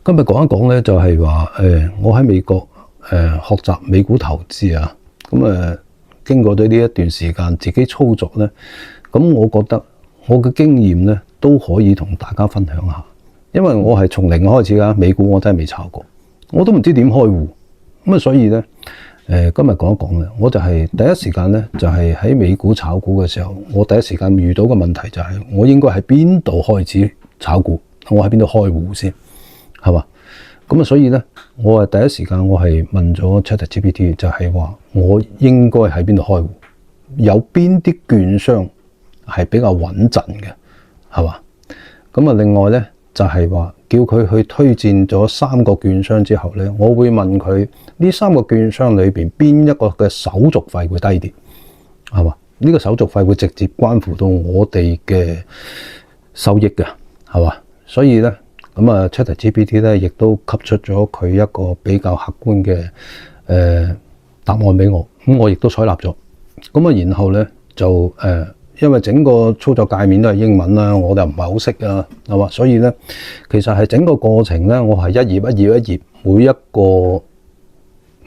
今日講一講咧，就係話我喺美國學習美股投資啊。咁經過咗呢一段時間自己操作咧，咁我覺得我嘅經驗咧都可以同大家分享下。因為我係從零開始㗎，美股我真係未炒過，我都唔知點開戶。咁所以咧今日講一講咧，我就係第一時間咧就係喺美股炒股嘅時候，我第一時間遇到嘅問題就係我應該喺邊度開始炒股，我喺邊度開戶先。係嘛？咁所以咧，我第一時間我係問咗 ChatGPT， 就係話我應該喺邊度開戶，有邊啲券商係比較穩陣嘅，係嘛？咁另外咧就係話叫佢去推薦咗3個券商之後咧，我會問佢呢3個券商裏邊邊一個嘅手續費會低啲，係嘛？呢個手續費會直接關乎到我哋嘅收益嘅，係嘛？所以咧。ChatGPT 咧，亦都給出咗佢一個比較客觀嘅答案俾我，咁我亦都採納咗。然後咧就因為整個操作界面都係英文啦，我就唔係好識啊，係嘛？所以咧，其實係整個過程咧，我係一頁一頁一頁，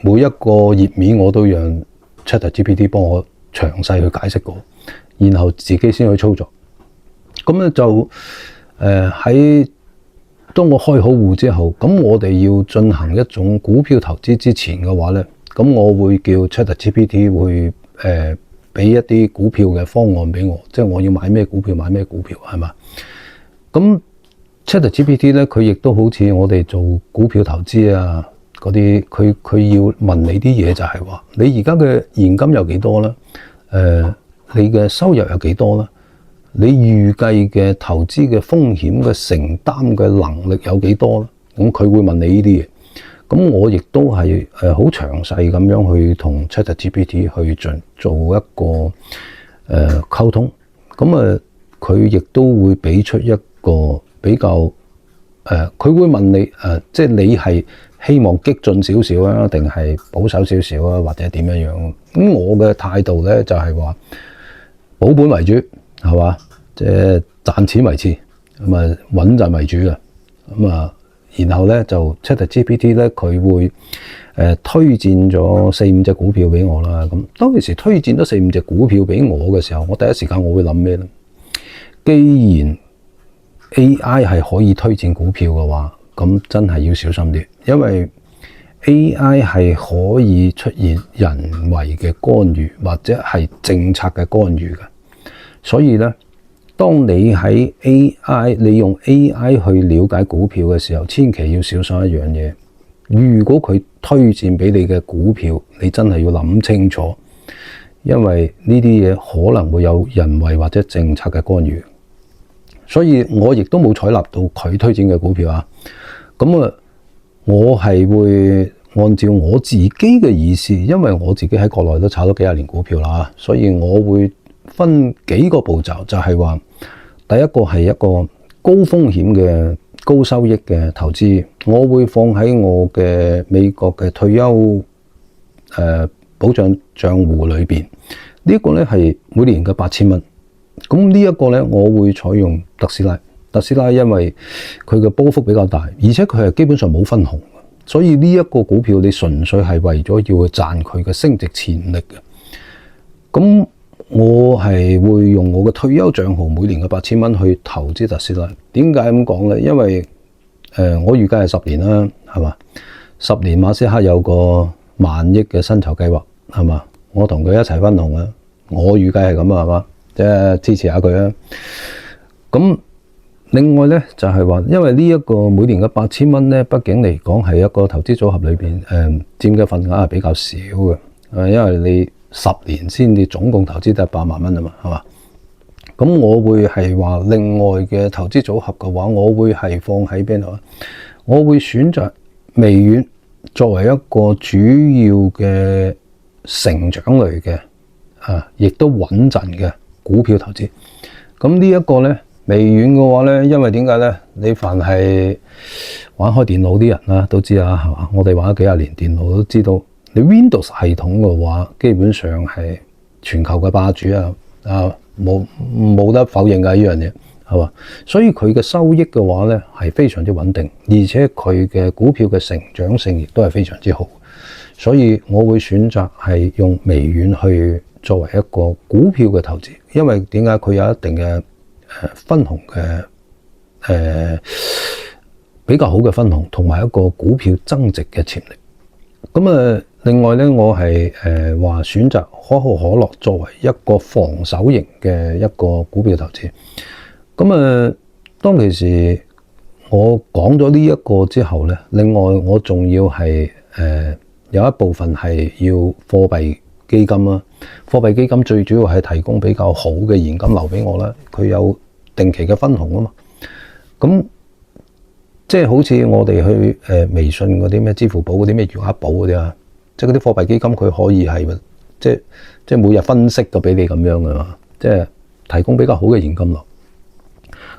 每一個頁面我都讓 ChatGPT 幫我詳細去解釋過，然後自己先去操作。咁咧就喺當我開好戶之後，咁我哋要進行一種股票投資之前嘅話咧，咁我會叫 ChatGPT 會俾一啲股票嘅方案俾我，即係我要買咩股票買咩股票，係嘛？咁 ChatGPT 咧，佢亦都好似我哋做股票投資啊嗰啲，佢要問你啲嘢，就係話你而家嘅現金有幾多啦？你嘅收入有幾多啦？你預計嘅投資嘅風險嘅承擔嘅能力有幾多咧？咁佢會問你呢啲嘢，咁我亦都係好詳細咁樣去同 ChatGPT 去做一個溝通。咁佢亦都會俾出一個比較佢會問你即係你係希望激進少少啊，定係保守少少啊，或者點樣樣？咁我嘅態度咧就係話保本為主，係嘛？即係賺錢為次，咁穩陣為主嘅。然後咧就 ChatGPT 咧佢會推薦咗4-5隻股票俾我啦。咁當其時推薦咗4-5隻股票俾我嘅時候，我第一時間我會諗咩咧？既然 AI 係可以推薦股票嘅話，咁真係要小心啲，因為 AI 係可以出現人為嘅干預或者係政策嘅干預嘅。所以咧，當你喺 AI 你用 AI 去了解股票嘅時候，千祈要小心一樣嘢。如果佢推薦俾你嘅股票，你真係要諗清楚，因為呢啲嘢可能會有人為或者政策嘅干預。所以我亦都冇採納到佢推薦嘅股票啊。我係會按照我自己嘅意思，因為我自己喺國內都炒咗幾廿年股票啦，所以我會分幾個步驟，就係話第一個係一個高風險嘅高收益嘅投資，我會放喺我嘅美國嘅退休保障賬戶裏邊。呢個咧係每年嘅8000蚊。咁呢一個咧，我會採用特斯拉。特斯拉因為佢嘅波幅比較大，而且佢係基本上冇分紅，所以呢一個股票你純粹係為咗要去賺佢嘅升值潛力嘅。咁我係會用我嘅退休賬號每年嘅8000蚊去投資特斯拉。點解咁講咧？因為我預計係10年啦，係嘛？10年馬斯克有個1萬億嘅薪酬計劃，係嘛？我同佢一齊分紅啊！我預計係咁啊，係嘛？即係支持下佢啊！咁另外咧就係話，因為呢一個每年嘅8000蚊咧，畢竟嚟講係一個投資組合裏邊佔嘅份額係比較少嘅。因為你10年先至總共投資得100萬蚊啊嘛，係嘛？咁我會係話另外嘅投資組合嘅話，我會係放喺邊度啊？我會選擇微軟作為一個主要嘅成長類嘅亦都穩陣嘅股票投資。咁呢一個咧，微軟嘅話咧，因為點解咧？你凡係玩開電腦啲人啦，都知啦，係嘛？我哋玩咗幾廿年電腦都知道，你 Windows 系統嘅話，基本上係全球嘅霸主啊！冇得否認㗎呢樣嘢，係嘛？所以佢嘅收益嘅話咧係非常之穩定，而且佢嘅股票嘅成長性亦都係非常之好。所以我會選擇係用微軟去作為一個股票嘅投資，因為點解佢有一定嘅分紅嘅比較好嘅分紅，同埋一個股票增值嘅潛力。咁另外咧，我係話選擇可口可樂作為一個防守型嘅一個股票投資。咁當其時我講咗呢一個之後咧，另外我仲要係有一部分係要貨幣基金啦。貨幣基金最主要係提供比較好嘅現金流俾我啦，佢有定期嘅分紅啊嘛。咁即係好似我哋去微信嗰啲咩支付寶嗰啲咩餘額寶嗰啲啊，即係嗰啲貨幣基金佢可以係即係每日分息嘅俾你咁樣嘅嘛，即係提供比較好嘅現金流。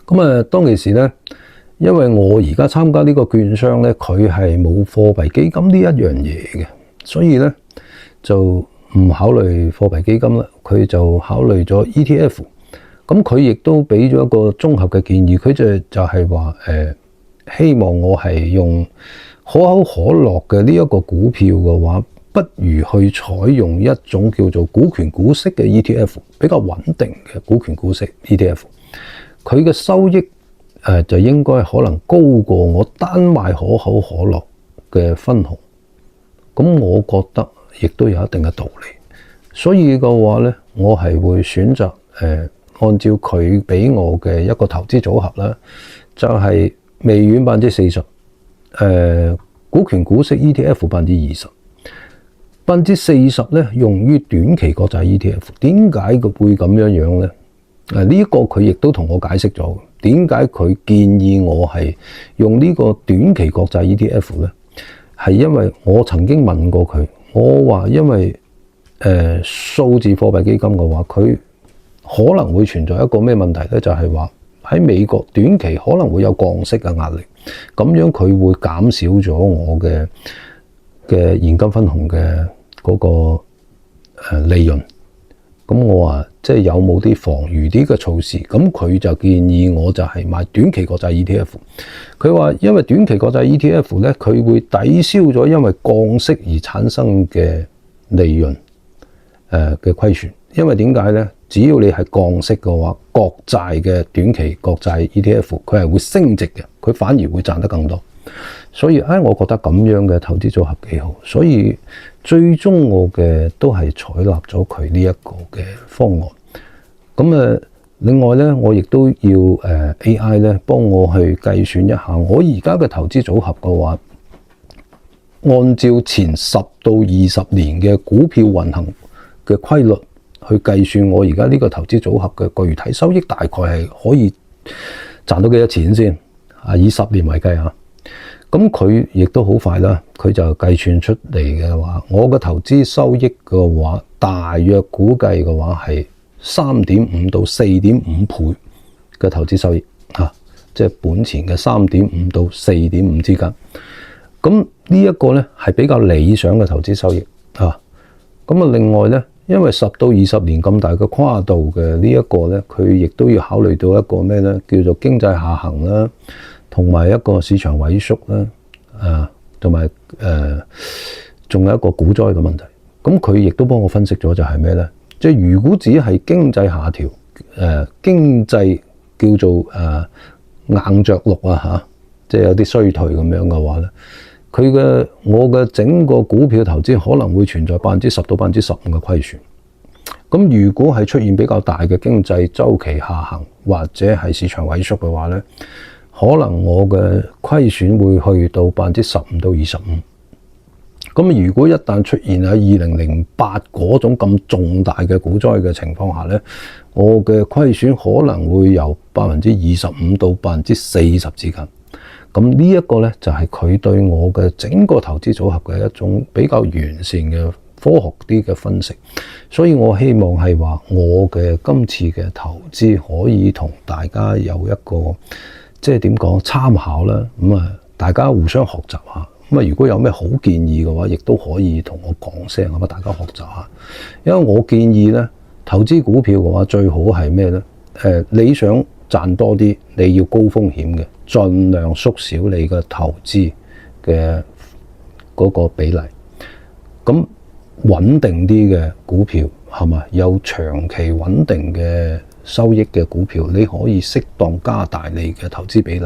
咁當其時咧，因為我而家參加呢個券商咧，佢係冇貨幣基金呢一樣嘢嘅，所以咧就唔考慮貨幣基金啦，佢就考慮咗 ETF。咁佢亦都俾咗一個綜合嘅建議，佢就係話希望我係用可口可樂嘅呢一個股票嘅話，不如去採用一種叫做股權股息嘅 ETF， 比較穩定嘅股權股息 ETF。佢嘅收益就應該可能高過我單買可口可樂嘅分紅。咁我覺得亦都有一定嘅道理。所以嘅話咧，我係會選擇按照佢俾我嘅一個投資組合啦，就係微軟40%，股權股息 ETF 20%， 40%咧用於短期國債 ETF。點解佢會咁樣樣咧？呢一個佢亦都同我解釋咗，點解佢建議我係用呢個短期國債 ETF 咧？係因為我曾經問過佢，我話因為數字貨幣基金嘅話，佢可能會存在一個咩問題咧？就係話喺美國短期可能會有降息嘅壓力，咁樣佢會減少咗我嘅現金分紅嘅嗰個利潤。咁我話即係有冇啲防禦啲嘅措施？咁佢就建議我就係買短期國債 ETF。佢話因為短期國債 ETF 咧，佢會抵消咗因為降息而產生嘅利潤嘅虧損。因為點解咧？只要你係降息嘅話，國債嘅短期國債 ETF 佢係會升值嘅，佢反而會賺得更多。所以我覺得咁樣嘅投資組合幾好，所以最終我嘅都係採納咗佢呢一個嘅方案。咁另外咧，我亦都要AI 咧幫我去計算一下我而家嘅投資組合嘅話，按照前10到20年嘅股票運行嘅規律去計算我而家呢個投資組合嘅具體收益大概係可以賺到幾多錢先？以10年為計啊。咁佢亦都好快啦，佢就計算出嚟嘅話，我嘅投資收益嘅話，大約估計嘅話係3.5到4.5倍嘅投資收益啊，即係本錢嘅3.5到4.5之間。咁呢一個咧係比較理想嘅投資收益啊。咁另外咧，因為10到20年咁大嘅跨度嘅呢一個咧，佢亦都要考慮到一個咩咧，叫做經濟下行啦。同埋一個市場萎縮啦，同埋仲有一個股災嘅問題。咁佢亦都幫我分析咗就係咩咧？即係如果只係經濟下調，經濟叫做硬着陸啊，即係有啲衰退咁樣嘅話咧，我嘅整個股票投資可能會存在10%到15%嘅虧損。咁如果係出現比較大嘅經濟周期下行或者係市場萎縮嘅話咧，可能我嘅虧損會去到15%到25%。咁如果一旦出現喺2008嗰種咁重大嘅股災嘅情況下咧，我嘅虧損可能會由25%到40%之間。咁呢一個咧就係佢對我嘅整個投資組合嘅一種比較完善嘅科學啲嘅分析。所以我希望係話我嘅今次嘅投資可以同大家有一個即係點講參考啦，大家互相學習下。如果有咩好建議嘅話，亦都可以同我講聲，咁大家學習下。因為我建議咧，投資股票嘅話最好係咩咧？你想賺多啲，你要高風險嘅，盡量縮小你嘅投資嘅嗰個比例。咁穩定啲嘅股票係嘛，有長期穩定嘅收益嘅股票，你可以適當加大你嘅投資比例。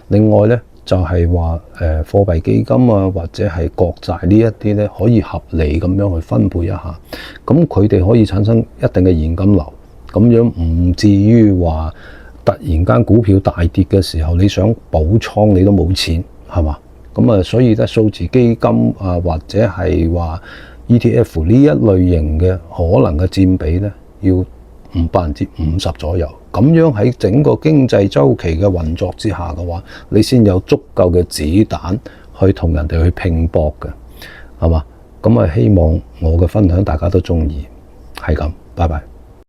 另外咧就係話貨幣基金啊，或者係國債呢一啲咧，可以合理咁樣去分配一下，咁佢哋可以產生一定嘅現金流，咁樣唔至於話突然間股票大跌嘅時候，你想補倉你都冇錢，係嘛？咁啊，所以咧數字基金啊，或者係話 ETF 呢一類型嘅可能嘅佔比咧，要50%左右。咁樣喺整個經濟週期嘅運作之下嘅話，你先有足夠嘅子彈去同人哋去拼搏嘅，係嘛？咁啊，希望我嘅分享大家都中意，係咁，拜拜。